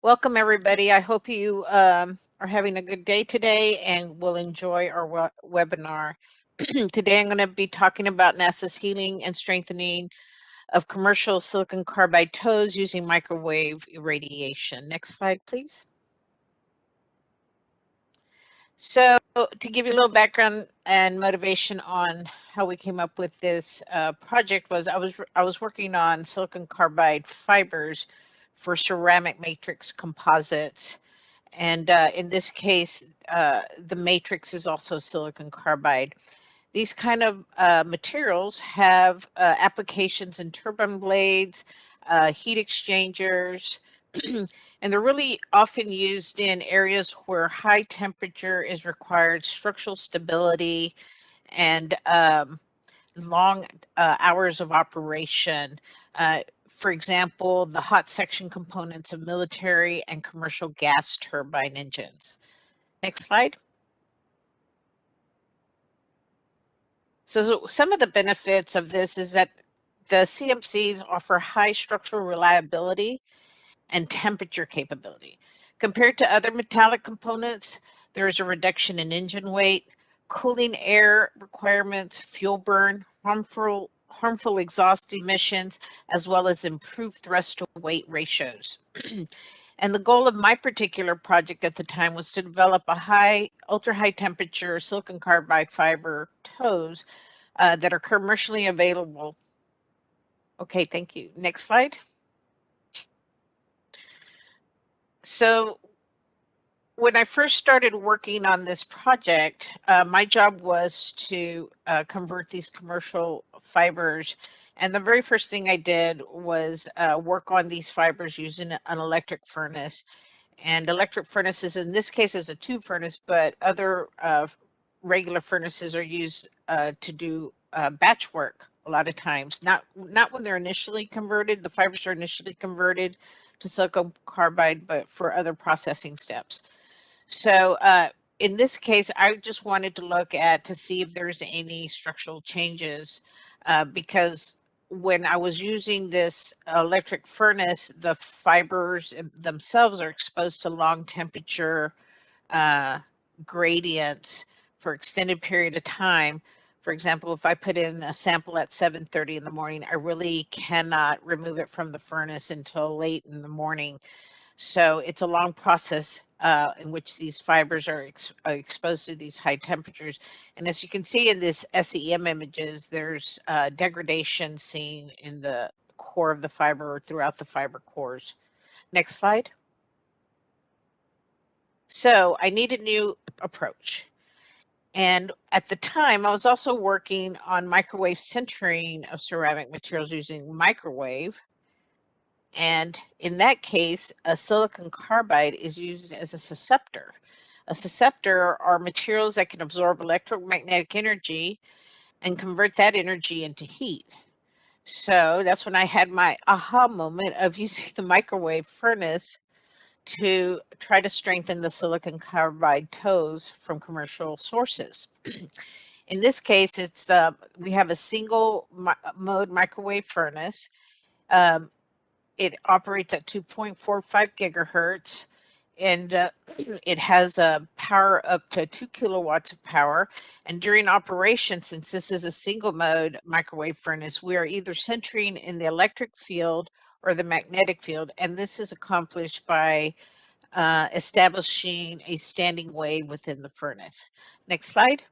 Welcome, everybody. I hope you are having a good day today and will enjoy our webinar. Today, I'm going to be talking about NASA's healing and strengthening of commercial silicon carbide tows using microwave irradiation. Next slide, please. So, to give you a little background and motivation on how we came up with this project was I was working on silicon carbide fibers for ceramic matrix composites. And in this case, the matrix is also silicon carbide. These kind of materials have applications in turbine blades, heat exchangers, and they're really often used in areas where high temperature is required, structural stability, and long hours of operation. For example, the hot section components of military and commercial gas turbine engines. Next slide. So some of the benefits of this is that the CMCs offer high structural reliability and temperature capability. Compared to other metallic components, there is a reduction in engine weight, cooling air requirements, fuel burn, harmful exhaust emissions, as well as improved thrust to weight ratios. And the goal of my particular project at the time was to develop a ultra high temperature silicon carbide fiber tows that are commercially available. Okay, thank you. Next slide. So when I first started working on this project, my job was to convert these commercial fibers. And the very first thing I did was work on these fibers using an electric furnace. And electric furnaces, in this case, is a tube furnace, but other regular furnaces are used to do batch work a lot of times. Not when they're initially converted, the fibers are initially converted to silicon carbide, but for other processing steps. So in this case, I just wanted to look at to see if there's any structural changes because when I was using this electric furnace, the fibers themselves are exposed to long temperature gradients for extended period of time. For example, if I put in a sample at 7:30 in the morning, I really cannot remove it from the furnace until late in the morning. So it's a long process in which these fibers are exposed to these high temperatures. And as you can see in this SEM images, there's degradation seen in the core of the fiber or throughout the fiber cores. Next slide. So I need a new approach. And at the time, I was also working on microwave sintering of ceramic materials using microwave. And in that case, a silicon carbide is used as a susceptor. A susceptor are materials that can absorb electromagnetic energy and convert that energy into heat. So that's when I had my aha moment of using the microwave furnace to try to strengthen the silicon carbide tows from commercial sources. In this case, it's we have a single mode microwave furnace. It operates at 2.45 gigahertz, and it has a power up to 2 kilowatts of power. And during operation, since this is a single mode microwave furnace, we are either centering in the electric field or the magnetic field. And this is accomplished by establishing a standing wave within the furnace. Next slide.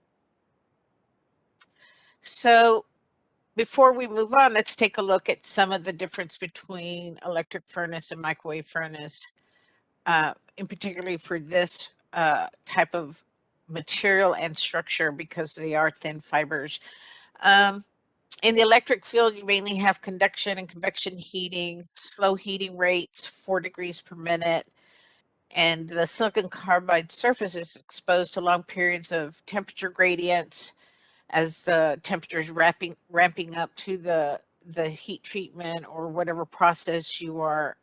So before we move on, let's take a look at some of the difference between electric furnace and microwave furnace, in particularly for this type of material and structure because they are thin fibers. In the electric field, you mainly have conduction and convection heating, slow heating rates, 4 degrees per minute, and the silicon carbide surface is exposed to long periods of temperature gradients as the temperature is ramping up to the heat treatment or whatever process you are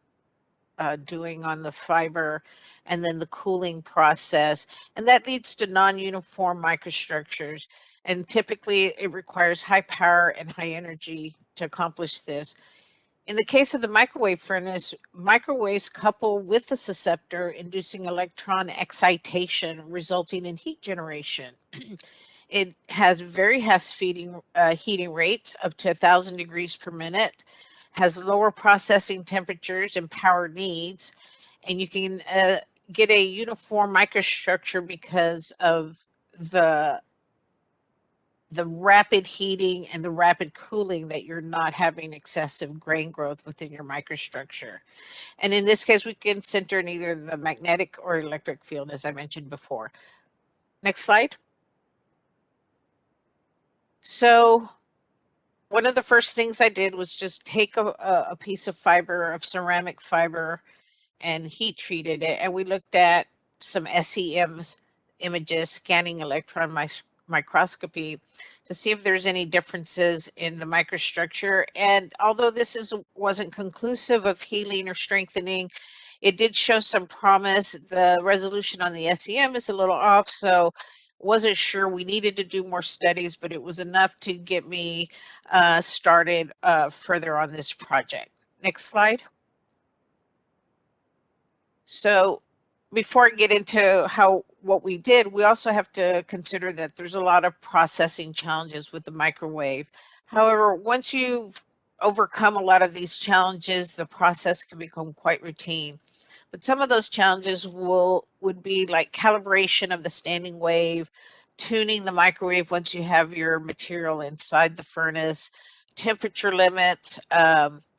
doing on the fiber, and then the cooling process. And that leads to non-uniform microstructures. And typically it requires high power and high energy to accomplish this. In the case of the microwave furnace, microwaves couple with the susceptor, inducing electron excitation, resulting in heat generation. It has very fast heating rates up to 1,000 degrees per minute, has lower processing temperatures and power needs, and you can get a uniform microstructure because of the rapid heating and the rapid cooling, that you're not having excessive grain growth within your microstructure. And in this case, we can center in either the magnetic or electric field, as I mentioned before. Next slide. So one of the first things I did was just take a piece of fiber, of ceramic fiber, and heat treated it. And we looked at some SEM images, scanning electron microscopy, to see if there's any differences in the microstructure. And although this wasn't conclusive of healing or strengthening, it did show some promise. The resolution on the SEM is a little off, so wasn't sure. We needed to do more studies, but it was enough to get me started further on this project. Next slide. So before I get into what we did, we also have to consider that there's a lot of processing challenges with the microwave. However, once you've overcome a lot of these challenges, the process can become quite routine. But some of those challenges would be like calibration of the standing wave, tuning the microwave once you have your material inside the furnace, temperature limits,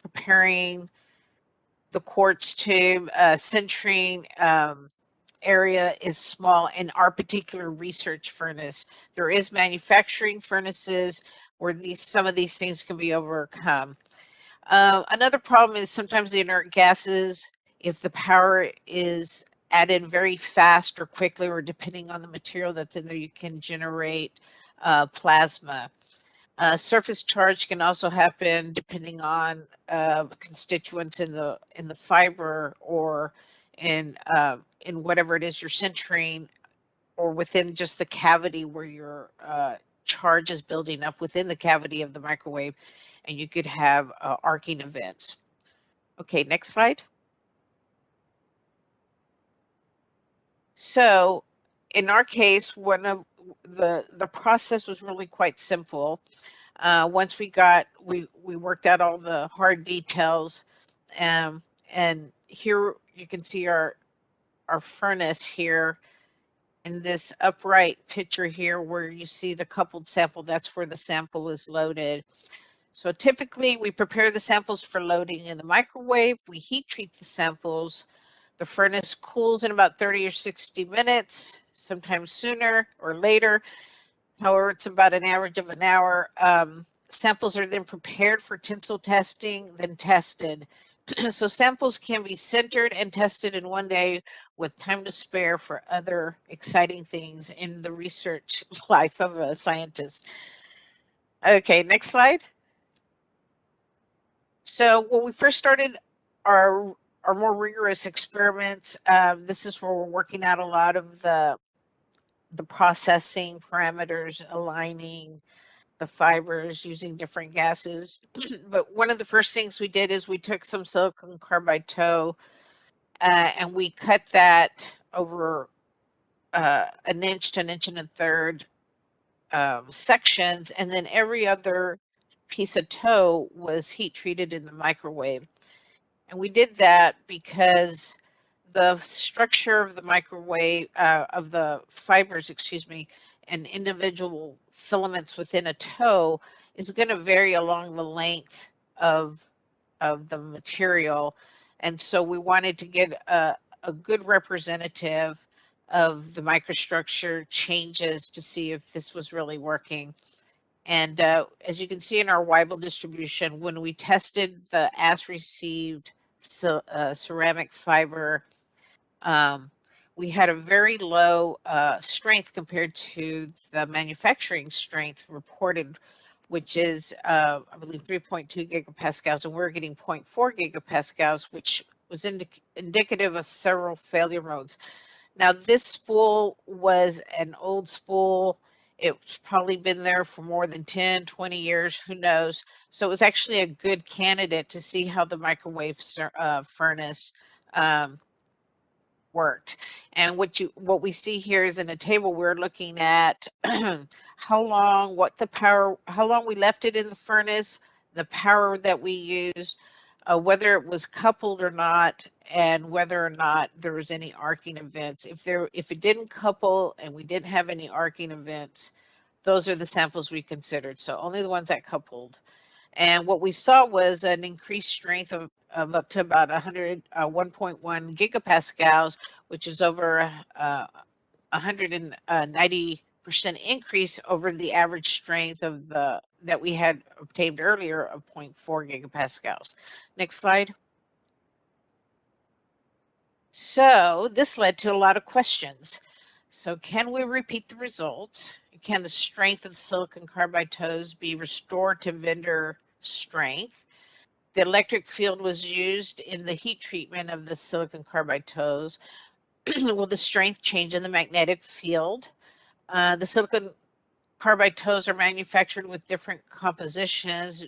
preparing the quartz tube, centering area is small. In our particular research furnace, there is manufacturing furnaces where some of these things can be overcome. Another problem is sometimes the inert gases, if the power is added very fast or quickly, or depending on the material that's in there, you can generate plasma. Surface charge can also happen depending on constituents in the fiber, or in whatever it is you're centering, or within just the cavity where your charge is building up within the cavity of the microwave, and you could have arcing events. Okay, next slide. So in our case, one of the process was really quite simple. Once we worked out all the hard details, and here you can see our furnace here in this upright picture here, where you see the coupled sample. That's where the sample is loaded. So typically we prepare the samples for loading in the microwave. We heat treat the samples. The furnace cools in about 30 or 60 minutes, sometimes sooner or later. However, it's about an average of an hour. Samples are then prepared for tensile testing, then tested. So samples can be centered and tested in one day, with time to spare for other exciting things in the research life of a scientist. Okay, next slide. So when we first started our more rigorous experiments, this is where we're working out a lot of the processing parameters, aligning the fibers using different gases. But one of the first things we did is we took some silicon carbide tow, and we cut that over an inch to an inch and a third sections, and then every other piece of tow was heat treated in the microwave. And we did that because the structure of the microwave, of the fibers, excuse me, and individual filaments within a tow is going to vary along the length of the material. And so we wanted to get a good representative of the microstructure changes to see if this was really working. And as you can see in our Weibull distribution, when we tested the as received ceramic fiber, we had a very low strength compared to the manufacturing strength reported, which is, I believe, 3.2 gigapascals, and we're getting 0.4 gigapascals, which was indicative of several failure modes. Now, this spool was an old spool. It's probably been there for more than 10, 20 years, who knows. So it was actually a good candidate to see how the microwave furnace worked. And what we see here is in a table we're looking at how long we left it in the furnace, the power that we used, whether it was coupled or not, and whether or not there was any arcing events. If it didn't couple and we didn't have any arcing events, those are the samples we considered. So only the ones that coupled. And what we saw was an increased strength of up to about 1.1 gigapascals, which is over 190% increase over the average strength of that we had obtained earlier of 0.4 gigapascals. Next slide. So this led to a lot of questions. So can we repeat the results? Can the strength of the silicon carbide toes be restored to vendor strength? The electric field was used in the heat treatment of the silicon carbide toes. Will the strength change in the magnetic field? The silicon carbide toes are manufactured with different compositions.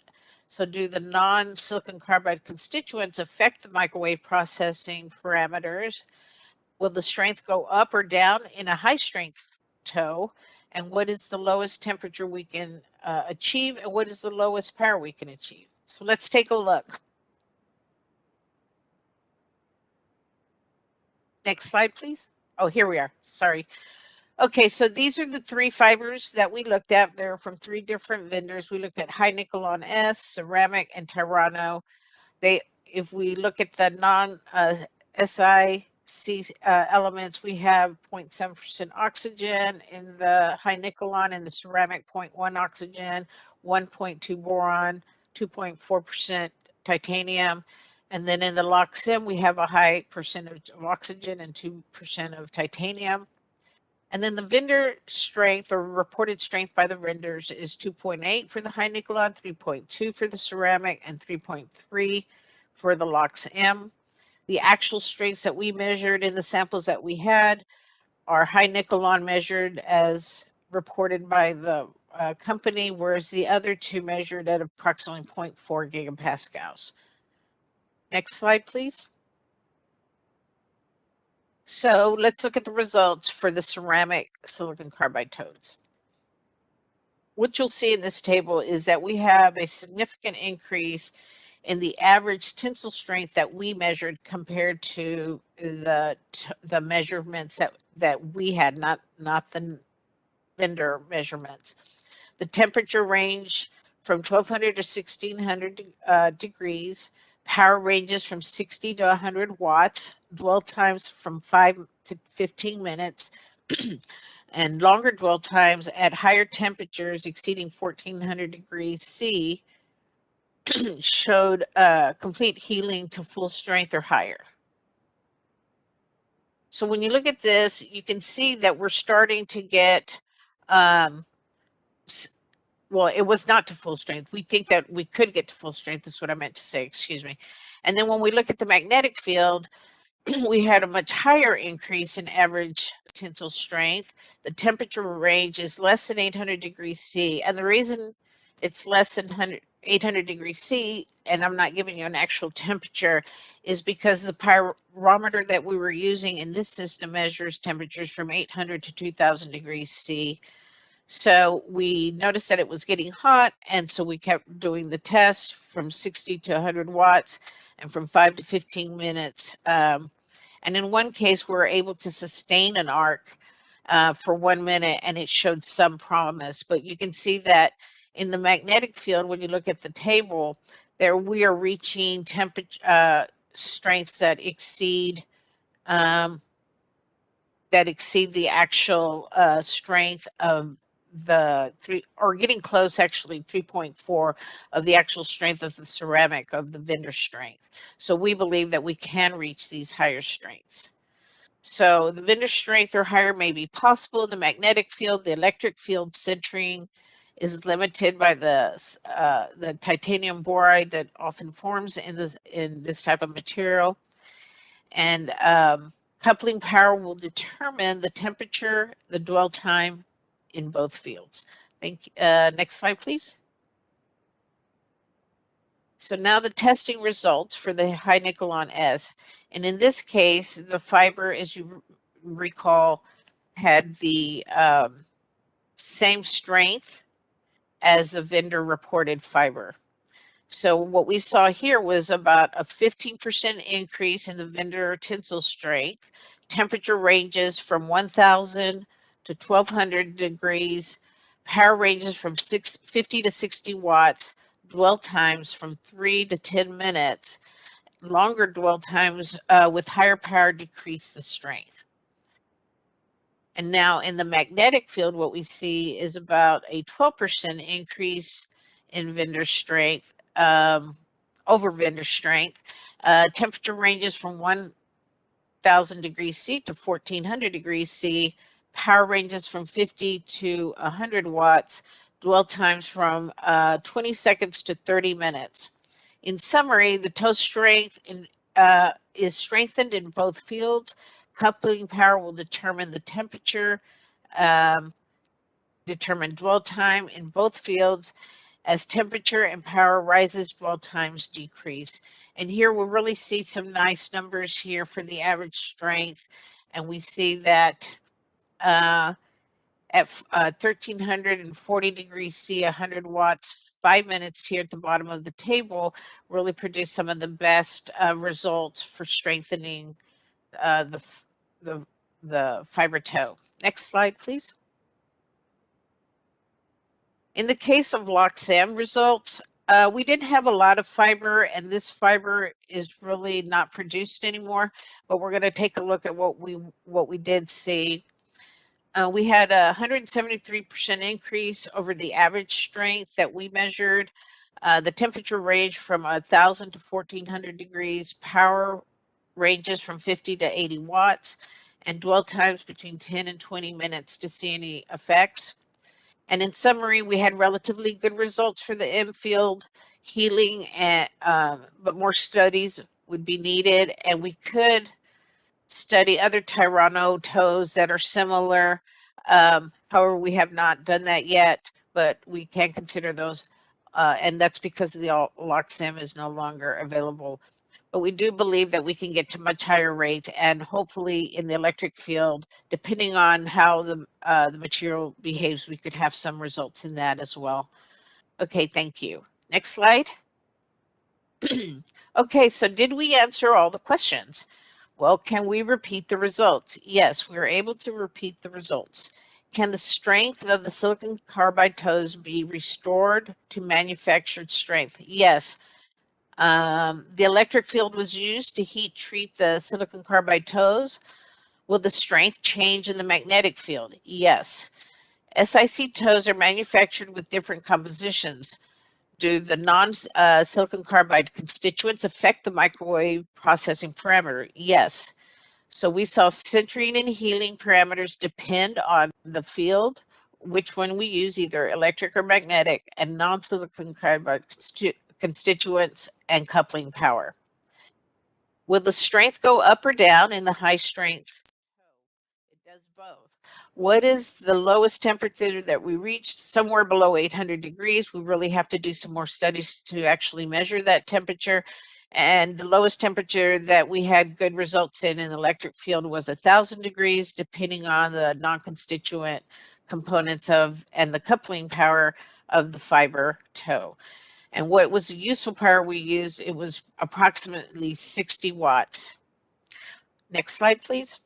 So do the non-silicon carbide constituents affect the microwave processing parameters? Will the strength go up or down in a high strength toe? And what is the lowest temperature we can achieve? And what is the lowest power we can achieve? So let's take a look. Next slide, please. Oh, here we are. Sorry. Okay, so these are the three fibers that we looked at. They're from three different vendors. We looked at high nickel on S, ceramic, and Tyranno. If we look at the non-SiC elements, we have 0.7% oxygen in the high nickelon, and the ceramic 0.1 oxygen, 1.2 boron, 2.4% titanium. And then in the LOX-M, we have a high percentage of oxygen and 2% of titanium. And then the vendor strength, or reported strength by the vendors, is 2.8 for the high nickelon, 3.2 for the ceramic, and 3.3 for the LOX-M. The actual strengths that we measured in the samples that we had are high nickelon measured as reported by the company, whereas the other two measured at approximately 0.4 gigapascals. Next slide, please. So let's look at the results for the ceramic silicon carbide toes. What you'll see in this table is that we have a significant increase in the average tensile strength that we measured compared to the measurements that we had, not the vendor measurements. The temperature range from 1200 to 1600 degrees. Power ranges from 60 to 100 watts. Dwell times from 5 to 15 minutes. And longer dwell times at higher temperatures exceeding 1400 degrees C showed complete healing to full strength or higher. So when you look at this, you can see that we're starting to get, well, it was not to full strength. We think that we could get to full strength. That's what I meant to say, excuse me. And then when we look at the magnetic field, we had a much higher increase in average tensile strength. The temperature range is less than 800 degrees C. And the reason it's less than 800 degrees C, and I'm not giving you an actual temperature, is because the pyrometer that we were using in this system measures temperatures from 800 to 2000 degrees C. So we noticed that it was getting hot, and so we kept doing the test from 60 to 100 watts and from 5 to 15 minutes. And in one case, we were able to sustain an arc for 1 minute, and it showed some promise. But you can see that in the magnetic field, when you look at the table, there we are reaching temperature strengths that exceed the actual strength of the or getting close, actually 3.4 of the actual strength of the ceramic of the vendor strength. So we believe that we can reach these higher strengths. So the vendor strength or higher may be possible. The magnetic field, the electric field sintering is limited by the titanium boride that often forms in this type of material. And coupling power will determine the temperature, the dwell time, in both fields. Thank you. Next slide, please. So now the testing results for the high nickel on S. And in this case, the fiber, as you recall, had the same strength as the vendor reported fiber. So what we saw here was about a 15% increase in the vendor tensile strength. Temperature ranges from 1000 to 1200 degrees. Power ranges from 50 to 60 watts. Dwell times from 3 to 10 minutes. Longer dwell times with higher power decrease the strength. And now in the magnetic field, what we see is about a 12% increase in vendor strength, over vendor strength. Temperature ranges from 1000 degrees C to 1400 degrees C. Power ranges from 50 to 100 watts. Dwell times from 20 seconds to 30 minutes. In summary, the toe strength is strengthened in both fields. Coupling power will determine the temperature, determine dwell time in both fields. As temperature and power rises, dwell times decrease. And here we'll really see some nice numbers here for the average strength. And we see that at 1340 degrees C, 100 watts, 5 minutes here at the bottom of the table really produce some of the best results for strengthening the fiber toe. Next slide, please. In the case of Loxam results, we didn't have a lot of fiber, and this fiber is really not produced anymore. But we're going to take a look at what we did see. We had a 173% increase over the average strength that we measured. The temperature range from 1000 to 1400 degrees. Power ranges from 50 to 80 watts, and dwell times between 10 and 20 minutes to see any effects. And in summary, we had relatively good results for the M field healing, and but more studies would be needed, and we could study other Tyranno toes that are similar. However, we have not done that yet, but we can consider those, and that's because the Loxam is no longer available. But we do believe that we can get to much higher rates, and hopefully in the electric field, depending on how the material behaves, we could have some results in that as well. Okay, thank you. Next slide. Okay, so did we answer all the questions? Well, can we repeat the results? Yes, we were able to repeat the results. Can the strength of the silicon carbide toes be restored to manufactured strength? Yes. The electric field was used to heat treat the silicon carbide toes. Will the strength change in the magnetic field? Yes. SiC toes are manufactured with different compositions. Do the non-silicon carbide constituents affect the microwave processing parameter? Yes. So we saw sintering and healing parameters depend on the field, which one we use, either electric or magnetic, and non-silicon carbide constituents and coupling power. Will the strength go up or down in the high strength? It does both. What is the lowest temperature that we reached? Somewhere below 800 degrees. We really have to do some more studies to actually measure that temperature. And the lowest temperature that we had good results in the electric field was 1000 degrees, depending on the non-constituent components of and the coupling power of the fiber toe. And what was the useful power we used? It was approximately 60 watts. Next slide, please.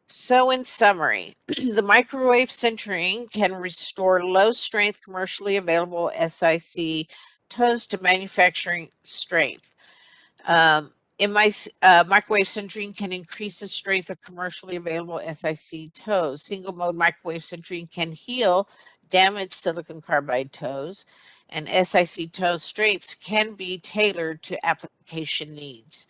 So in summary, the microwave sintering can restore low strength commercially available SiC toes to manufacturing strength. In my microwave sintering can increase the strength of commercially available SiC toes. Single mode microwave sintering can heal damaged silicon carbide toes, and SiC toe strengths can be tailored to application needs.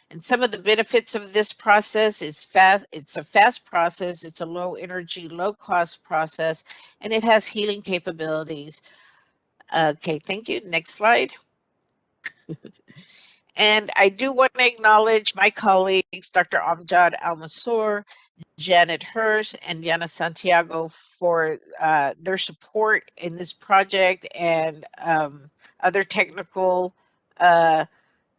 And some of the benefits of this process is fast. It's a fast process. It's a low energy, low cost process, and it has healing capabilities. Okay, thank you. Next slide. And I do want to acknowledge my colleagues, Dr. Amjad Al-Mansour Janet Hurst and Diana Santiago for their support in this project and other technical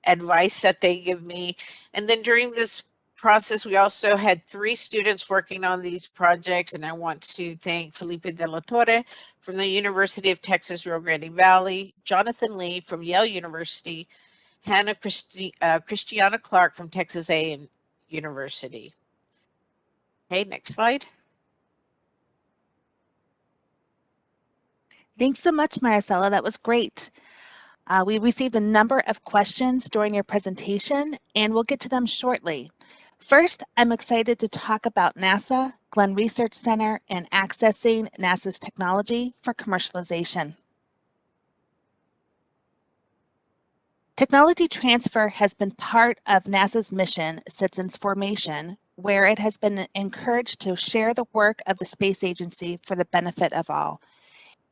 advice that they give me. And then during this process, we also had 3 students working on these projects, and I want to thank Felipe de la Torre from the University of Texas, Rio Grande Valley, Jonathan Lee from Yale University, Hannah Christiana Clark from Texas A&M University. Okay, next slide. Thanks so much, Maricela. That was great. We received a number of questions during your presentation, and we'll get to them shortly. First, I'm excited to talk about NASA, Glenn Research Center, and accessing NASA's technology for commercialization. Technology transfer has been part of NASA's mission since its formation, where it has been encouraged to share the work of the space agency for the benefit of all.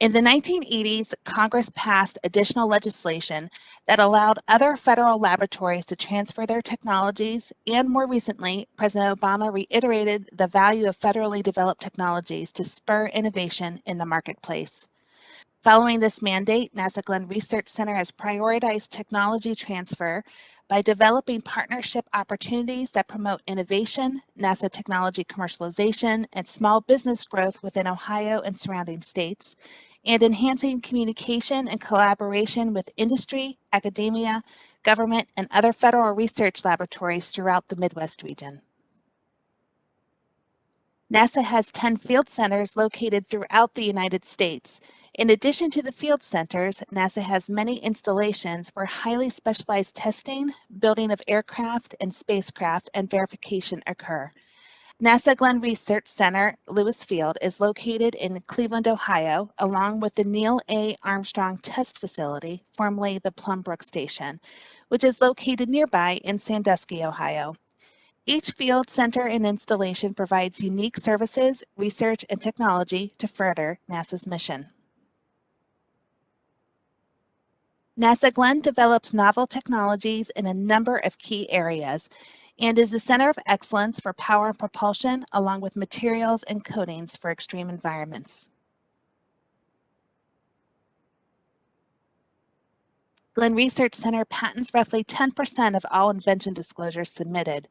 In the 1980s, Congress passed additional legislation that allowed other federal laboratories to transfer their technologies, and more recently, President Obama reiterated the value of federally developed technologies to spur innovation in the marketplace. Following this mandate, NASA Glenn Research Center has prioritized technology transfer by developing partnership opportunities that promote innovation, NASA technology commercialization, and small business growth within Ohio and surrounding states, and enhancing communication and collaboration with industry, academia, government, and other federal research laboratories throughout the Midwest region. NASA has 10 field centers located throughout the United States. In addition to the field centers, NASA has many installations where highly specialized testing, building of aircraft and spacecraft, and verification occur. NASA Glenn Research Center, Lewis Field, is located in Cleveland, Ohio, along with the Neil A. Armstrong Test Facility, formerly the Plumbrook Station, which is located nearby in Sandusky, Ohio. Each field center and installation provides unique services, research, and technology to further NASA's mission. NASA Glenn develops novel technologies in a number of key areas and is the center of excellence for power and propulsion, along with materials and coatings for extreme environments. Glenn Research Center patents roughly 10% of all invention disclosures submitted.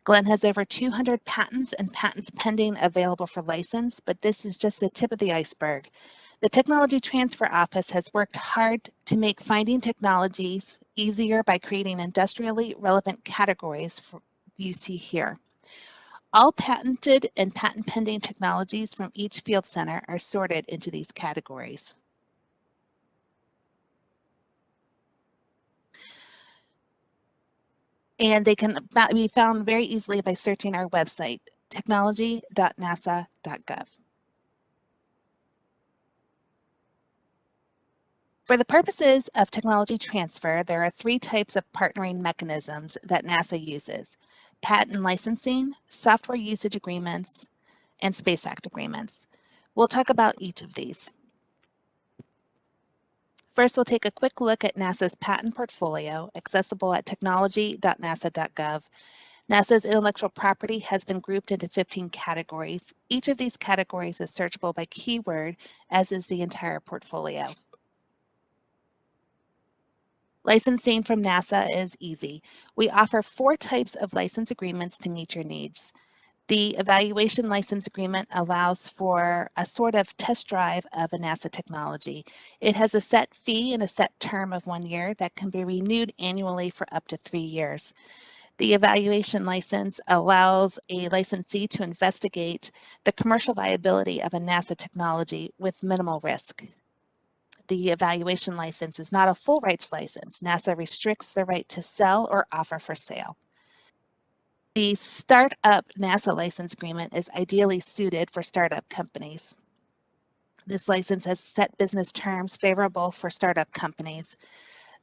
Glenn has over 200 patents and patents pending available for license, but this is just the tip of the iceberg. The Technology Transfer Office has worked hard to make finding technologies easier by creating industrially relevant categories you see here. All patented and patent pending technologies from each field center are sorted into these categories. And they can be found very easily by searching our website, technology.nasa.gov. For the purposes of technology transfer, there are 3 types of partnering mechanisms that NASA uses: patent licensing, software usage agreements, and Space Act agreements. We'll talk about each of these. First, we'll take a quick look at NASA's patent portfolio, accessible at technology.nasa.gov. NASA's intellectual property has been grouped into 15 categories. Each of these categories is searchable by keyword, as is the entire portfolio. Licensing from NASA is easy. We offer 4 types of license agreements to meet your needs. The evaluation license agreement allows for a sort of test drive of a NASA technology. It has a set fee and a set term of 1 year that can be renewed annually for up to 3 years. The evaluation license allows a licensee to investigate the commercial viability of a NASA technology with minimal risk. The evaluation license is not a full rights license. NASA restricts the right to sell or offer for sale. The Startup NASA license agreement is ideally suited for startup companies. This license has set business terms favorable for startup companies.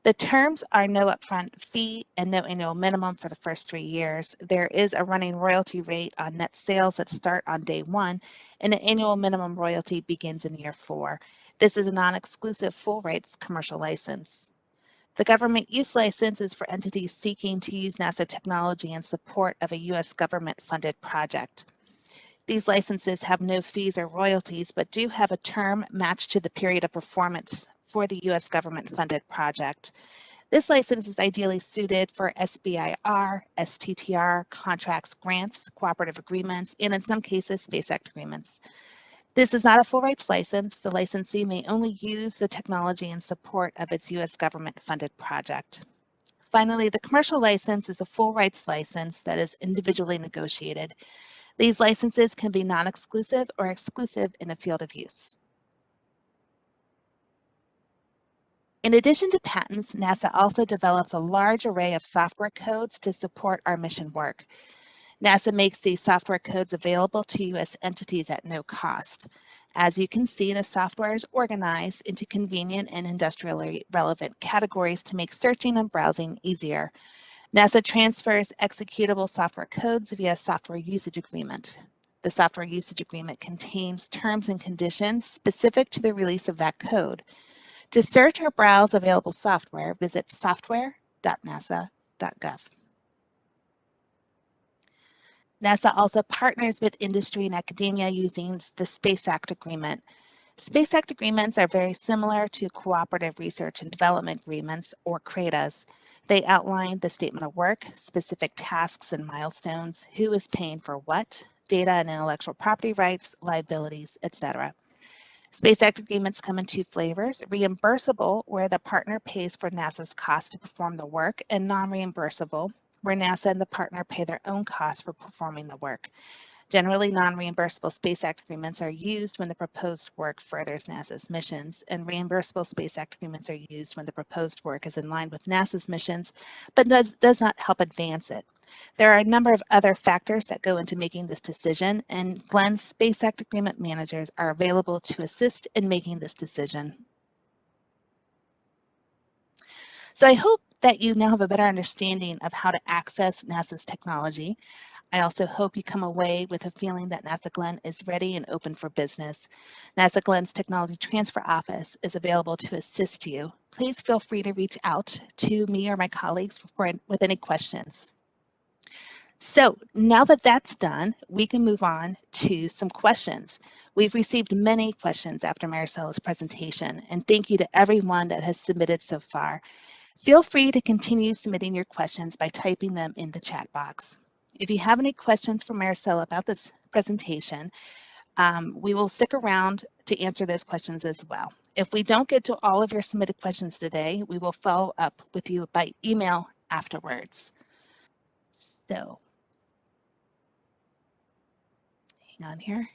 The terms are no upfront fee and no annual minimum for the first 3 years. There is a running royalty rate on net sales that start on day 1, and an annual minimum royalty begins in year 4. This is a non-exclusive full rights commercial license. The government use license is for entities seeking to use NASA technology in support of a U.S. government-funded project. These licenses have no fees or royalties, but do have a term matched to the period of performance for the U.S. government-funded project. This license is ideally suited for SBIR, STTR contracts, grants, cooperative agreements, and in some cases, Space Act agreements. This is not a full rights license. The licensee may only use the technology in support of its U.S. government-funded project. Finally, the commercial license is a full rights license that is individually negotiated. These licenses can be non-exclusive or exclusive in a field of use. In addition to patents, NASA also develops a large array of software codes to support our mission work. NASA makes these software codes available to U.S. entities at no cost. As you can see, the software is organized into convenient and industrially relevant categories to make searching and browsing easier. NASA transfers executable software codes via software usage agreement. The software usage agreement contains terms and conditions specific to the release of that code. To search or browse available software, visit software.nasa.gov. NASA also partners with industry and academia using the Space Act Agreement. Space Act agreements are very similar to cooperative research and development agreements, or CRADAs. They outline the statement of work, specific tasks and milestones, who is paying for what, data and intellectual property rights, liabilities, etc. Space Act agreements come in two flavors: reimbursable, where the partner pays for NASA's cost to perform the work, and non-reimbursable, where NASA and the partner pay their own costs for performing the work. Generally, non-reimbursable Space Act agreements are used when the proposed work furthers NASA's missions, and reimbursable Space Act agreements are used when the proposed work is in line with NASA's missions, but does not help advance it. There are a number of other factors that go into making this decision, and Glen's Space Act agreement managers are available to assist in making this decision. So I hope that you now have a better understanding of how to access NASA's technology. I also hope you come away with a feeling that NASA Glen is ready and open for business. NASA Glen's Technology Transfer Office is available to assist you. Please feel free to reach out to me or my colleagues with any questions. So now that that's done, we can move on to some questions. We've received many questions after Maricella's presentation, and thank you to everyone that has submitted so far. Feel free to continue submitting your questions by typing them in the chat box. If you have any questions for Maricela about this presentation, we will stick around to answer those questions as well. If we don't get to all of your submitted questions today, we will follow up with you by email afterwards. So, hang on here.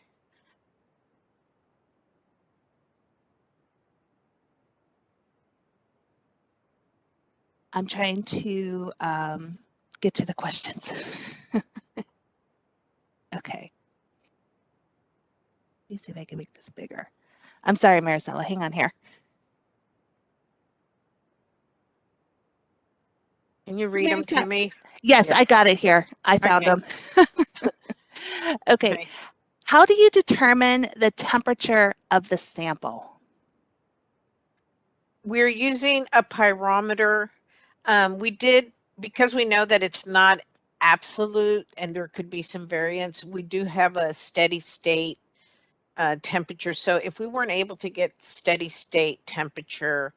I'm trying to get to the questions. Okay. Let me see if I can make this bigger. I'm sorry, Maricela, hang on here. Can you read them to me? Yes, yeah. I got it here. I found them. Okay. How do you determine the temperature of the sample? We're using a pyrometer. Because we know that it's not absolute and there could be some variance, we do have a steady state temperature. So if we weren't able to get steady state temperature,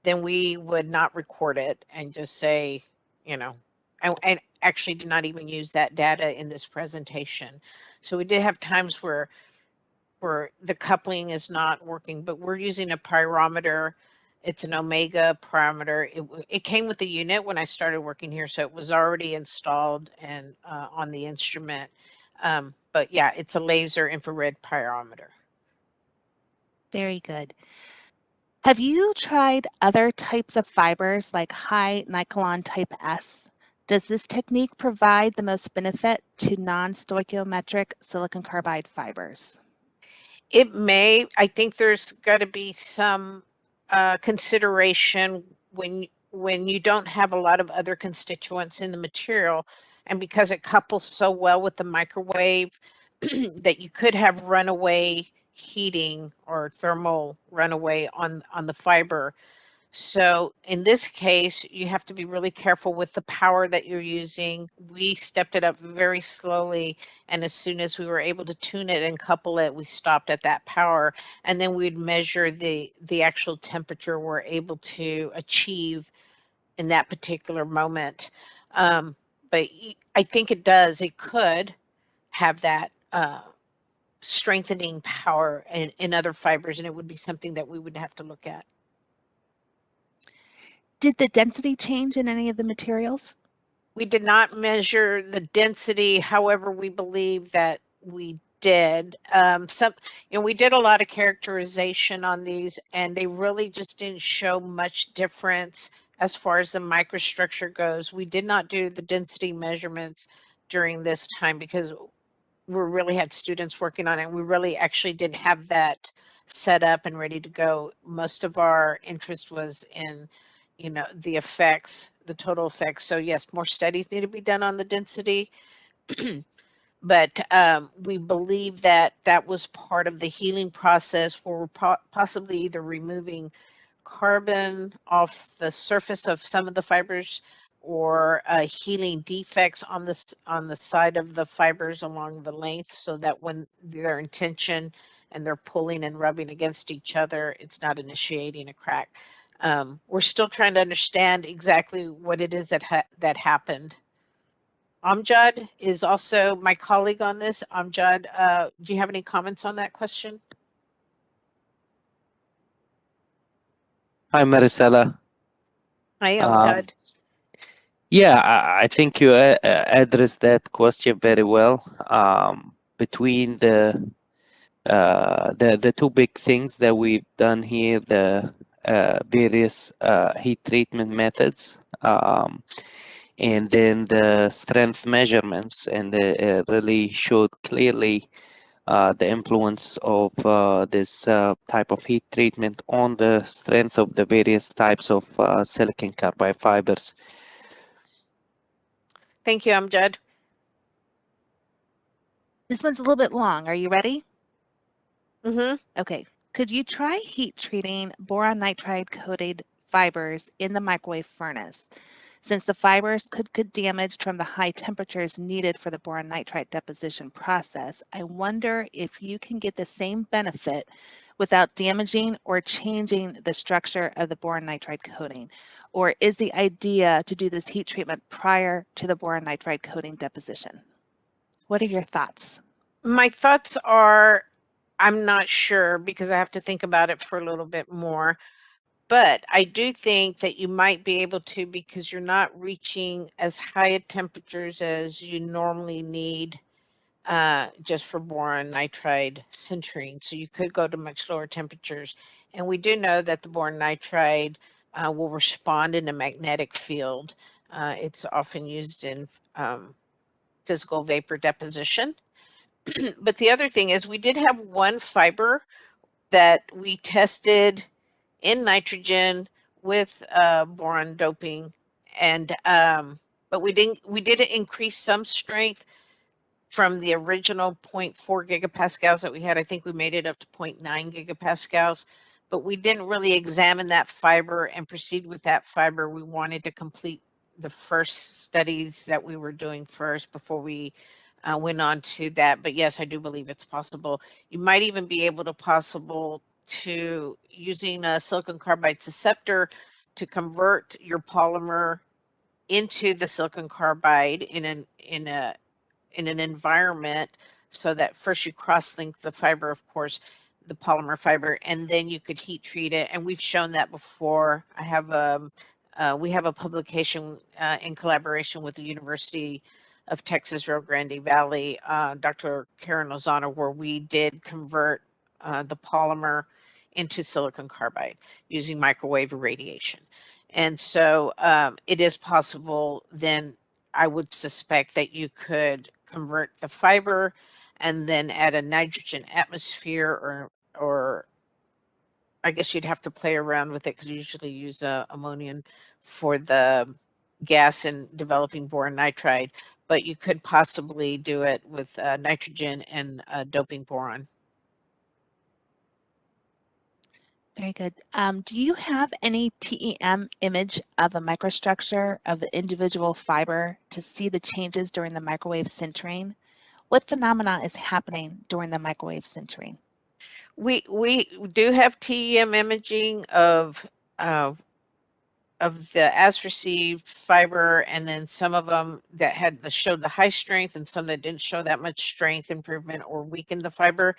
then we would not record it and just say, you know, I actually did not even use that data in this presentation. So we did have times where the coupling is not working, but we're using a pyrometer. It's an Omega pyrometer. It came with the unit when I started working here, so it was already installed and on the instrument. But yeah, it's a laser infrared pyrometer. Very good. Have you tried other types of fibers like high Nicolon type S? Does this technique provide the most benefit to non-stoichiometric silicon carbide fibers? It may. I think there's got to be some consideration when you don't have a lot of other constituents in the material, and because it couples so well with the microwave that you could have runaway heating or thermal runaway on the fiber. So in this case, you have to be really careful with the power that you're using. We stepped it up very slowly, and as soon as we were able to tune it and couple it, we stopped at that power, and then we'd measure the actual temperature we're able to achieve in that particular moment. But I think it could have that strengthening power in other fibers, and it would be something that we would have to look at. Did the density change in any of the materials? We did not measure the density. However, we believe that we did. We did a lot of characterization on these, and they really just didn't show much difference as far as the microstructure goes. We did not do the density measurements during this time because we really had students working on it. We really actually didn't have that set up and ready to go. Most of our interest was in, the effects, the total effects. So yes, more studies need to be done on the density. But we believe that that was part of the healing process where we're possibly either removing carbon off the surface of some of the fibers or healing defects on the side of the fibers along the length, so that when they're in tension and they're pulling and rubbing against each other, it's not initiating a crack. We're still trying to understand exactly what it is that happened. Amjad is also my colleague on this. Amjad, do you have any comments on that question? Hi, Maricela. Hi, Amjad. Yeah, I think you addressed that question very well. Between the two big things that we've done here, the various heat treatment methods, and then the strength measurements, and it really showed clearly the influence of this type of heat treatment on the strength of the various types of silicon carbide fibers. Thank you, Amjad. This one's a little bit long. Are you ready? Mm-hmm. Okay. Could you try heat treating boron nitride coated fibers in the microwave furnace? Since the fibers could get damaged from the high temperatures needed for the boron nitride deposition process, I wonder if you can get the same benefit without damaging or changing the structure of the boron nitride coating. Or is the idea to do this heat treatment prior to the boron nitride coating deposition? What are your thoughts? My thoughts are, I'm not sure because I have to think about it for a little bit more. But I do think that you might be able to, because you're not reaching as high a temperatures as you normally need just for boron nitride sintering. So you could go to much lower temperatures. And we do know that the boron nitride will respond in a magnetic field. It's often used in physical vapor deposition. But the other thing is we did have one fiber that we tested in nitrogen with boron doping, and but we did increase some strength from the original 0.4 gigapascals that we had. I think we made it up to 0.9 gigapascals, but we didn't really examine that fiber and proceed with that fiber. We wanted to complete the first studies that we were doing first before we went on to that. But yes, I do believe it's possible. You might even be able to using a silicon carbide susceptor to convert your polymer into the silicon carbide in an environment, so that first you cross-link the fiber, of course, the polymer fiber, and then you could heat treat it. And we've shown that before. We have a publication in collaboration with the University of Texas, Rio Grande Valley, Dr. Karen Lozano, where we did convert the polymer into silicon carbide using microwave irradiation. And so it is possible then, I would suspect, that you could convert the fiber and then add a nitrogen atmosphere, or I guess you'd have to play around with it because you usually use ammonium for the gas in developing boron nitride, but you could possibly do it with nitrogen and doping boron. Very good. Do you have any TEM image of a microstructure of the individual fiber to see the changes during the microwave sintering? What phenomena is happening during the microwave sintering? We do have TEM imaging of the as received fiber, and then some of them that showed the high strength and some that didn't show that much strength improvement or weakened the fiber.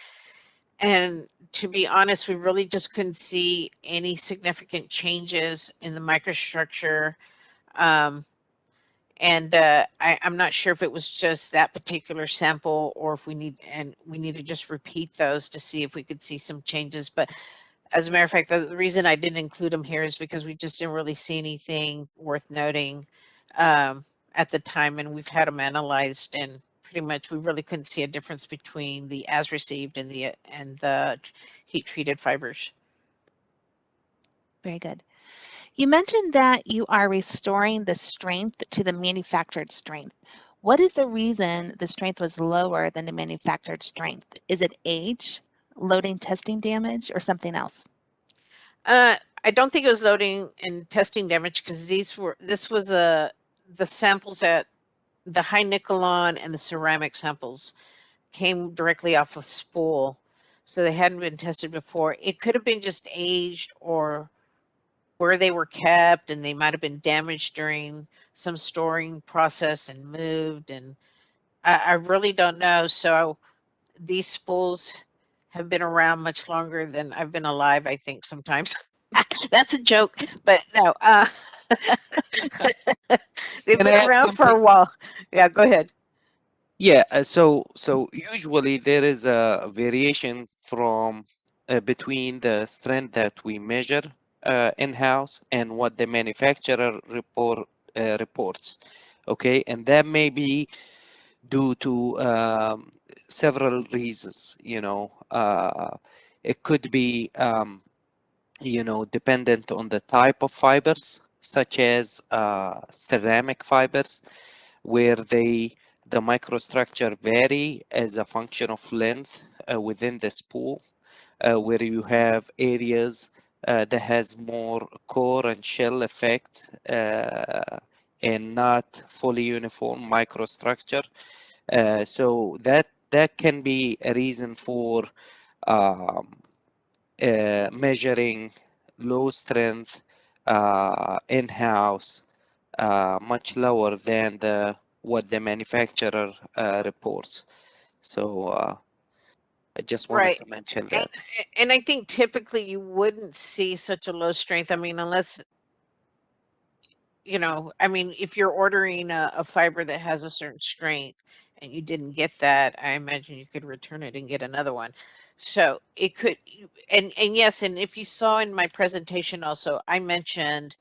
And to be honest, we really just couldn't see any significant changes in the microstructure. I'm not sure if it was just that particular sample or if we need to just repeat those to see if we could see some changes. But as a matter of fact, the reason I didn't include them here is because we just didn't really see anything worth noting at the time, and we've had them analyzed, and pretty much we really couldn't see a difference between the as received and the heat treated fibers. Very good. You mentioned that you are restoring the strength to the manufactured strength. What is the reason the strength was lower than the manufactured strength? Is it age, loading testing damage, or something else? I don't think it was loading and testing damage, because this was the samples that the high Nicolon and the ceramic samples came directly off of spool, so they hadn't been tested before. It could have been just aged or where they were kept, and they might have been damaged during some storing process and moved, and I really don't know. So these spools have been around much longer than I've been alive, I think, sometimes. That's a joke, but no, they've Can I been add around for a something? while. Yeah, go ahead. Yeah, so usually there is a variation from between the strength that we measure in-house and what the manufacturer reports. Okay, and that may be due to several reasons. It could be dependent on the type of fibers, such as ceramic fibers, where the microstructure vary as a function of length within the spool, where you have areas that has more core and shell effect and not fully uniform microstructure. So that can be a reason for measuring low strength in-house much lower than what the manufacturer reports. So I just wanted Right. to mention And, that. and I think typically you wouldn't see such a low strength. I mean, unless, if you're ordering a fiber that has a certain strength and you didn't get that, I imagine you could return it and get another one. So it could, and yes, and if you saw in my presentation also, I mentioned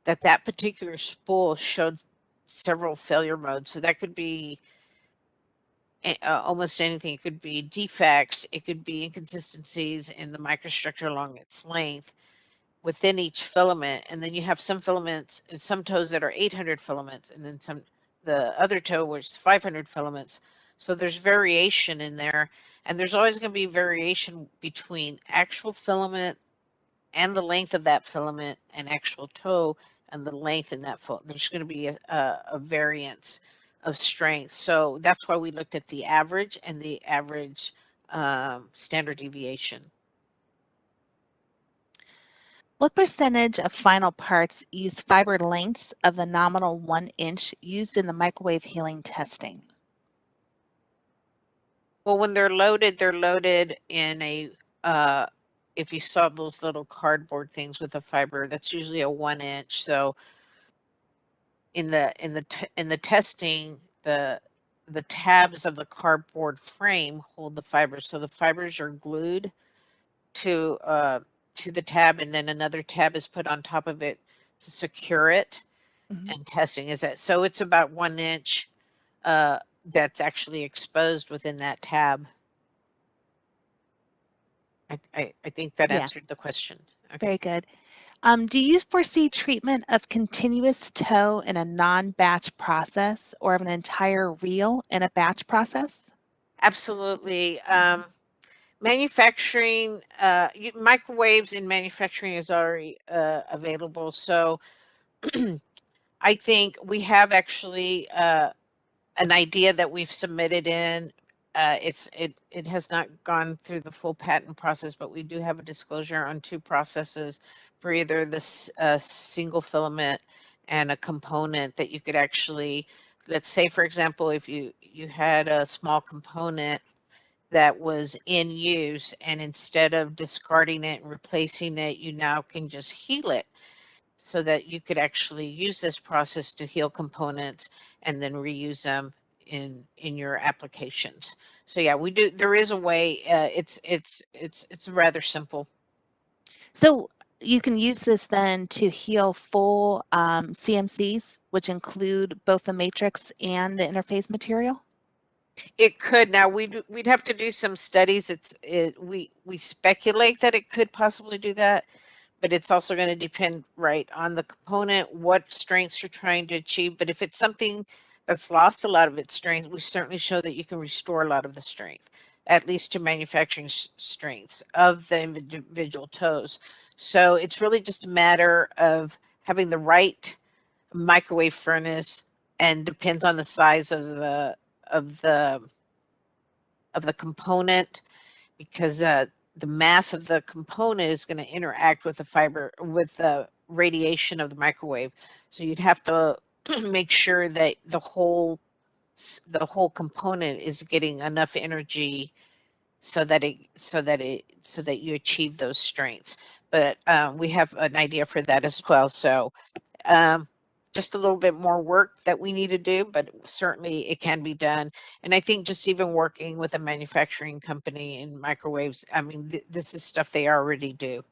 that particular spool showed several failure modes. So that could be almost anything. It could be defects, it could be inconsistencies in the microstructure along its length within each filament. And then you have some filaments, some toes that are 800 filaments, and then the other toe which is 500 filaments. So there's variation in there, and there's always going to be variation between actual filament and the length of that filament and actual toe and the length in that foot. There's going to be a variance of strength. So that's why we looked at the average and the average standard deviation. What percentage of final parts use fiber lengths of the nominal 1 inch used in the microwave healing testing? Well, when they're loaded in a, if you saw those little cardboard things with a fiber, that's usually a 1 inch. So in the testing, the tabs of the cardboard frame hold the fibers. So the fibers are glued to the tab, and then another tab is put on top of it to secure it. Mhm. And testing is that, so it's about 1 inch that's actually exposed within that tab. I think that Yeah. answered the question. Okay. Very good. Do you foresee treatment of continuous toe in a non-batch process or of an entire reel in a batch process? Absolutely. Manufacturing, microwaves in manufacturing is already available. So I think we have actually an idea that we've submitted in. It has not gone through the full patent process, but we do have a disclosure on 2 processes for either this single filament and a component that you could actually, let's say, for example, if you had a small component that was in use, and instead of discarding it and replacing it, you now can just heal it, so that you could actually use this process to heal components and then reuse them in your applications. So yeah, we do. There is a way. It's rather simple. So you can use this then to heal full CMCs, which include both the matrix and the interface material? It could. Now we'd have to do some studies. We speculate that it could possibly do that, but it's also going to depend, right, on the component, what strengths you're trying to achieve. But if it's something that's lost a lot of its strength, we certainly show that you can restore a lot of the strength, at least to manufacturing strengths of the individual toes. So it's really just a matter of having the right microwave furnace, and depends on the size of the component, because the mass of the component is going to interact with the fiber, with the radiation of the microwave. So you'd have to make sure that the whole component is getting enough energy so that you achieve those strengths. But we have an idea for that as well. So just a little bit more work that we need to do, but certainly it can be done. And I think just even working with a manufacturing company in microwaves, I mean, this is stuff they already do.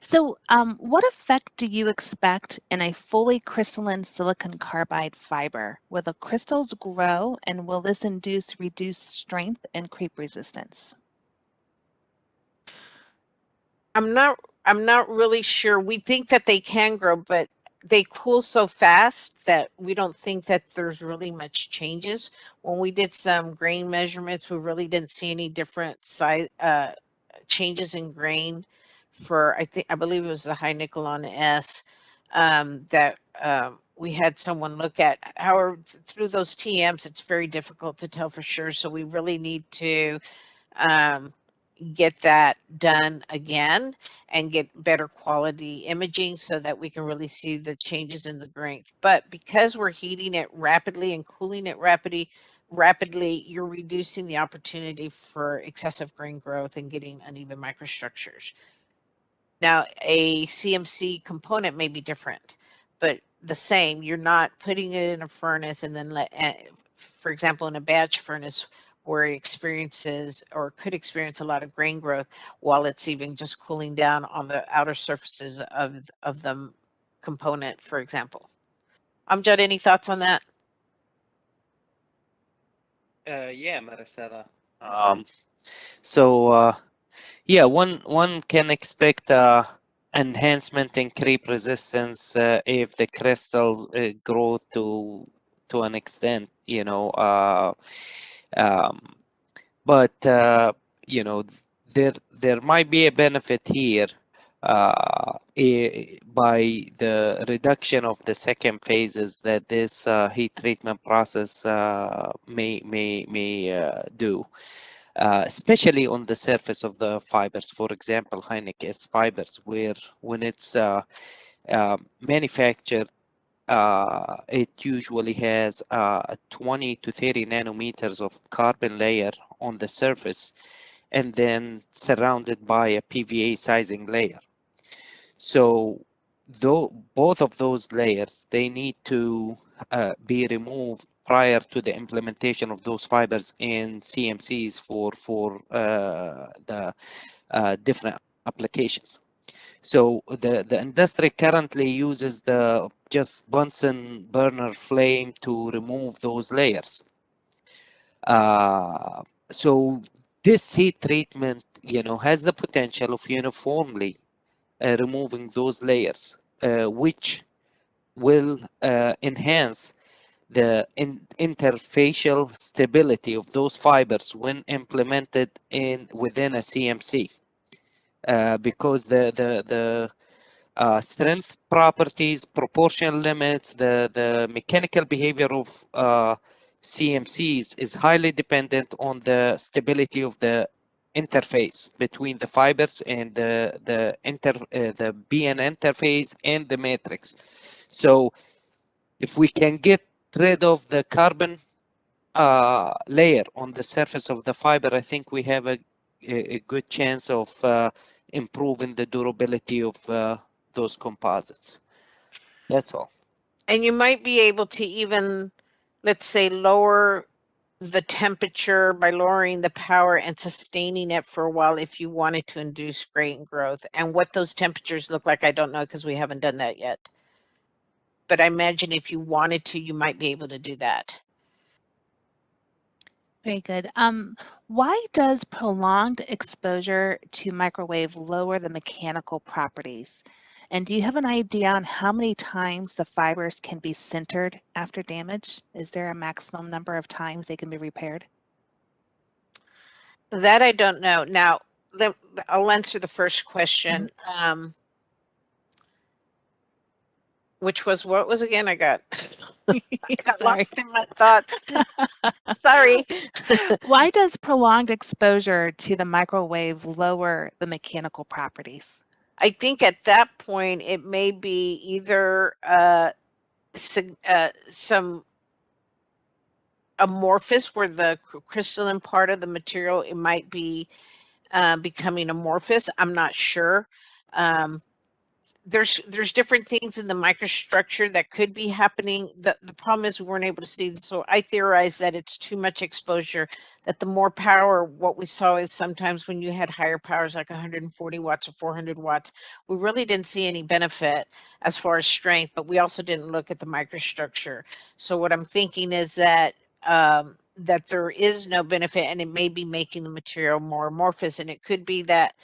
So what effect do you expect in a fully crystalline silicon carbide fiber? Will the crystals grow, and will this induce reduced strength and creep resistance? I'm not really sure. We think that they can grow, but they cool so fast that we don't think that there's really much changes. When we did some grain measurements, we really didn't see any different size changes in grain for, I believe it was the high Nicolon S, that we had someone look at. However, through those TMs, it's very difficult to tell for sure. So we really need to get that done again and get better quality imaging so that we can really see the changes in the grain. But because we're heating it rapidly and cooling it rapidly, you're reducing the opportunity for excessive grain growth and getting uneven microstructures. Now, a CMC component may be different, but the same. You're not putting it in a furnace and then for example, in a batch furnace where it experiences or could experience a lot of grain growth while it's even just cooling down on the outer surfaces of the component, for example. Amjad, any thoughts on that? Yeah, Maricela. Yeah, one can expect enhancement in creep resistance if the crystals grow to an extent, you know. But you know, there might be a benefit here by the reduction of the second phases that this heat treatment process may do. Especially on the surface of the fibers, for example, Hynix S fibers, where when it's manufactured, it usually has 20 to 30 nanometers of carbon layer on the surface, and then surrounded by a PVA sizing layer. So both of those layers, they need to be removed prior to the implementation of those fibers in CMCs for the different applications. So the industry currently uses the just Bunsen burner flame to remove those layers. So this heat treatment, you know, has the potential of uniformly removing those layers, which will enhance the interfacial stability of those fibers when implemented within a CMC, because the strength properties, proportion limits, the mechanical behavior of CMCs is highly dependent on the stability of the interface between the fibers and the BN interface and the matrix. So if we can get rid of the carbon layer on the surface of the fiber, I think we have a good chance of improving the durability of those composites. That's all. And you might be able to even, let's say, lower the temperature by lowering the power and sustaining it for a while if you wanted to induce grain growth. And what those temperatures look like, I don't know, because we haven't done that yet. But I imagine if you wanted to, you might be able to do that. Very good. Why does prolonged exposure to microwave lower the mechanical properties? And do you have an idea on how many times the fibers can be sintered after damage? Is there a maximum number of times they can be repaired? That I don't know. Now, I'll answer the first question, which was, what was again? I got lost in my thoughts. Sorry. Why does prolonged exposure to the microwave lower the mechanical properties? I think at that point it may be either some amorphous, where the crystalline part of the material, it might be becoming amorphous. I'm not sure. There's different things in the microstructure that could be happening. The problem is we weren't able to see this. So I theorize that it's too much exposure, that the more power, what we saw is sometimes when you had higher powers like 140 watts or 400 watts, we really didn't see any benefit as far as strength, but we also didn't look at the microstructure. So what I'm thinking is that that there is no benefit, and it may be making the material more amorphous. And it could be that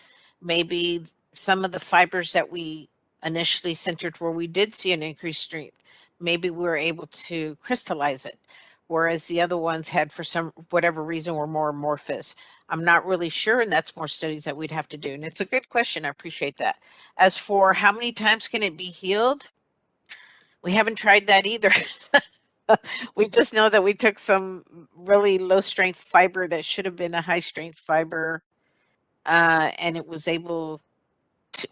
maybe some of the fibers that we initially sintered, where we did see an increased strength, maybe we were able to crystallize it, whereas the other ones had, for some whatever reason, were more amorphous. I'm not really sure, and that's more studies that we'd have to do. And it's a good question. I appreciate that. As for how many times can it be healed, we haven't tried that either. We just know that we took some really low strength fiber that should have been a high strength fiber, and it was able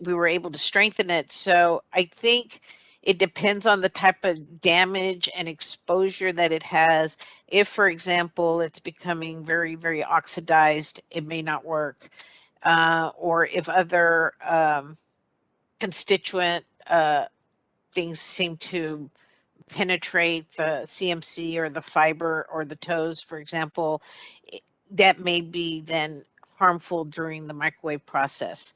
we were able to strengthen it. So I think it depends on the type of damage and exposure that it has. If, for example, it's becoming very, very oxidized, it may not work. Or if other constituent things seem to penetrate the CMC or the fiber or the toes, for example, that may be then harmful during the microwave process.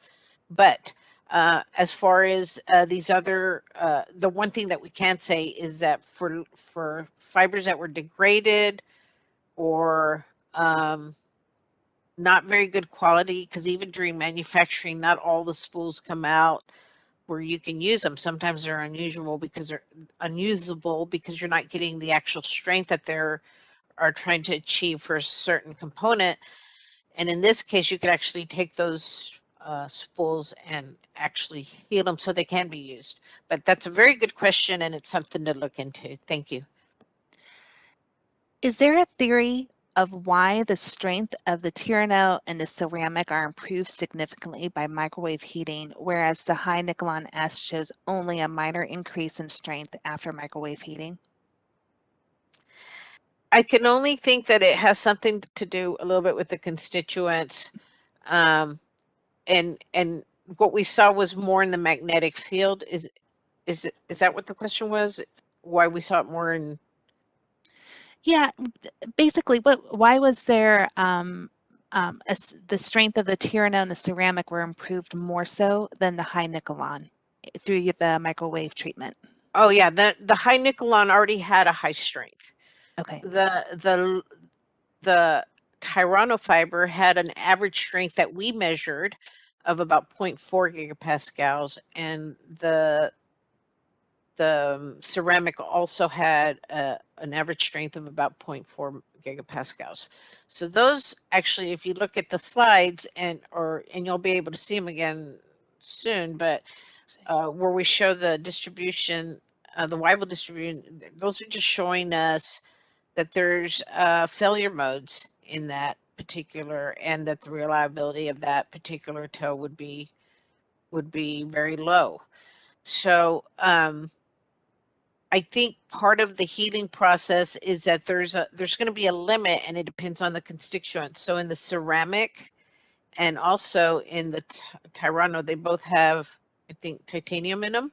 But as far as these other, the one thing that we can say is that for fibers that were degraded or not very good quality, because even during manufacturing, not all the spools come out where you can use them. Sometimes they're unusable because they're unusable because you're not getting the actual strength that they're are trying to achieve for a certain component. And in this case, you could actually take those spools and actually heal them so they can be used. But that's a very good question, and it's something to look into. Thank you. Is there a theory of why the strength of the Tyranno and the ceramic are improved significantly by microwave heating, whereas the high Nickelon S shows only a minor increase in strength after microwave heating? I can only think that it has something to do a little bit with the constituents. And what we saw was more in the magnetic field. Is that what the question was? Why we saw it more in? Yeah, basically, why was there the strength of the Tyranno and the ceramic were improved more so than the high Nickelon through the microwave treatment? Oh yeah, the high Nickelon already had a high strength. Okay. The Tyranno fiber had an average strength that we measured of about 0.4 gigapascals, and the ceramic also had an average strength of about 0.4 gigapascals. So those actually, if you look at the slides and you'll be able to see them again soon, but where we show the distribution, the Weibull distribution, those are just showing us that there's failure modes in that particular, and that the reliability of that particular tow would be very low. So I think part of the heating process is that there's going to be a limit, and it depends on the constituents. So in the ceramic and also in the Tyranno, they both have, I think, titanium in them,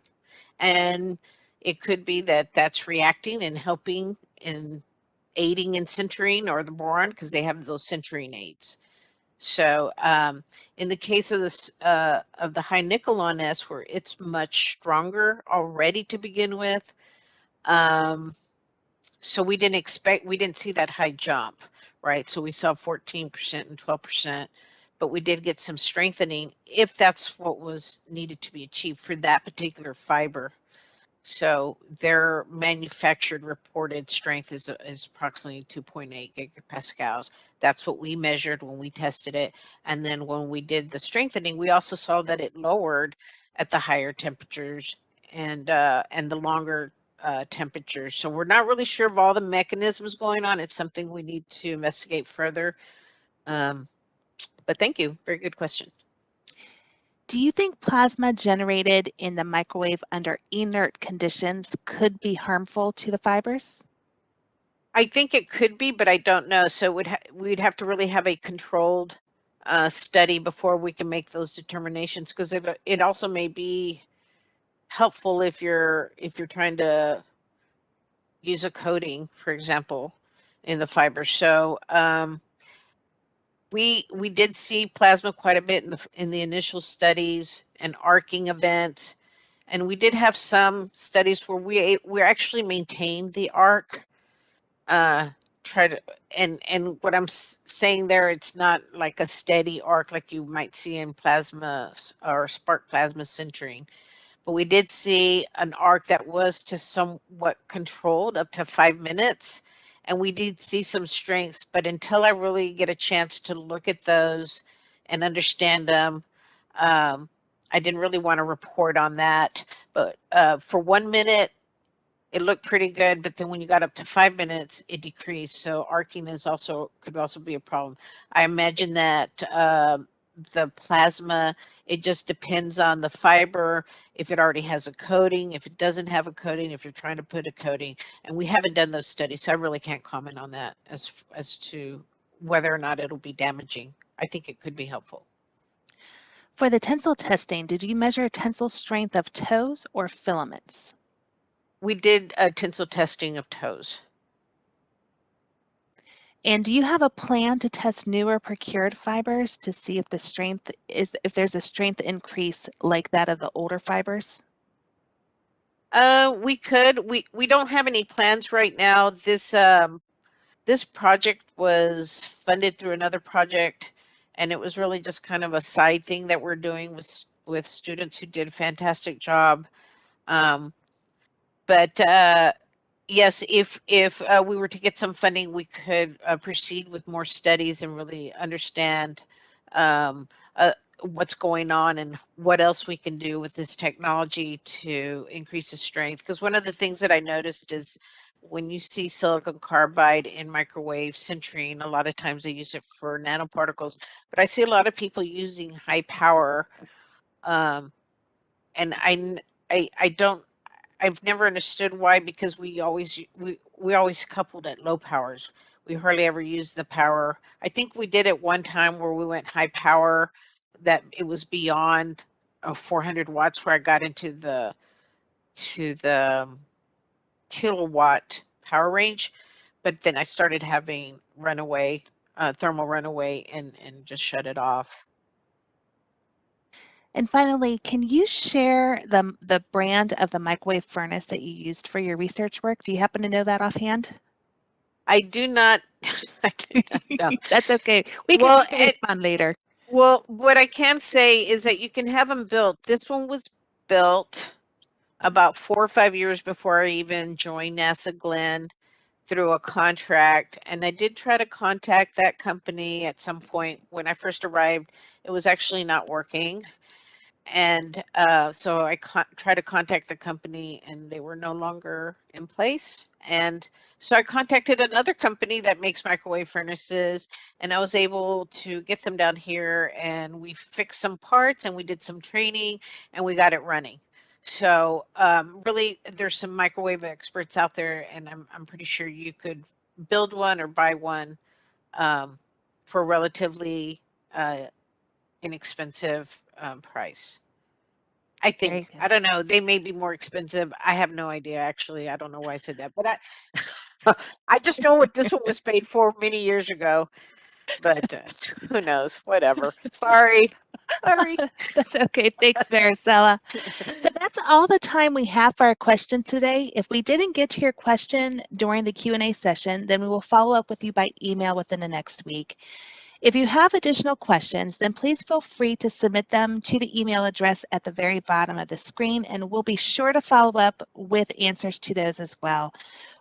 and it could be that that's reacting and helping in aiding in sintering, or the boron, because they have those sintering aids. So in the case of this of the high nickel on S, where it's much stronger already to begin with, so we didn't see that high jump, right? So we saw 14% and 12%, but we did get some strengthening if that's what was needed to be achieved for that particular fiber. So their manufactured reported strength is approximately 2.8 gigapascals. That's what we measured when we tested it. And then when we did the strengthening, we also saw that it lowered at the higher temperatures and the longer temperatures. So we're not really sure of all the mechanisms going on. It's something we need to investigate further. But thank you. Very good question. Do you think plasma generated in the microwave under inert conditions could be harmful to the fibers? I think it could be, but I don't know. So we'd have to really have a controlled study before we can make those determinations, because it also may be helpful if you're trying to use a coating, for example, in the fiber. So we did see plasma quite a bit in the initial studies and arcing events, and we did have some studies where we actually maintained the arc. Try to, and what I'm saying there, it's not like a steady arc like you might see in plasma or spark plasma sintering, but we did see an arc that was to somewhat controlled up to 5 minutes, and we did see some strengths. But until I really get a chance to look at those and understand them, I didn't really want to report on that. But for 1 minute, it looked pretty good, but then when you got up to 5 minutes, it decreased. So arcing could also be a problem. I imagine that the plasma, it just depends on the fiber, if it already has a coating, if it doesn't have a coating, if you're trying to put a coating. And we haven't done those studies, so I really can't comment on that as to whether or not it'll be damaging. I think it could be helpful. For the tensile testing, did you measure tensile strength of tows or filaments? We did a tensile testing of tows. And do you have a plan to test newer procured fibers to see if if there's a strength increase like that of the older fibers? We could. We don't have any plans right now. This project was funded through another project, and it was really just kind of a side thing that we're doing with students who did a fantastic job. But yes, if we were to get some funding, we could proceed with more studies and really understand what's going on and what else we can do with this technology to increase the strength. Because one of the things that I noticed is when you see silicon carbide in microwave sintering, a lot of times they use it for nanoparticles, but I see a lot of people using high power, and I've never understood why, because we always coupled at low powers. We hardly ever used the power. I think we did it one time where we went high power, that it was beyond 400 watts, where I got into the kilowatt power range, but then I started having thermal runaway, and just shut it off. And finally, can you share the brand of the microwave furnace that you used for your research work? Do you happen to know that offhand? I do not. I do not know. That's okay. We can respond later. Well, what I can say is that you can have them built. This one was built about 4 or 5 years before I even joined NASA Glenn through a contract. And I did try to contact that company at some point. When I first arrived, it was actually not working. And so I tried to contact the company and they were no longer in place. And so I contacted another company that makes microwave furnaces, and I was able to get them down here, and we fixed some parts and we did some training and we got it running. So really, there's some microwave experts out there, and I'm pretty sure you could build one or buy one for a relatively inexpensive price. I Very think. good. I don't know. They may be more expensive. I have no idea, actually. I don't know why I said that, but I just know what this one was paid for many years ago. But who knows? Whatever. Sorry. Sorry. That's okay. Thanks, Maricela. So that's all the time we have for our questions today. If we didn't get to your question during the Q&A session, then we will follow up with you by email within the next week. If you have additional questions, then please feel free to submit them to the email address at the very bottom of the screen, and we'll be sure to follow up with answers to those as well.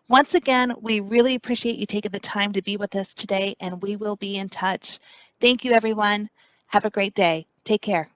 Once again, we really appreciate you taking the time to be with us today, and we will be in touch. Thank you, everyone. Have a great day. Take care.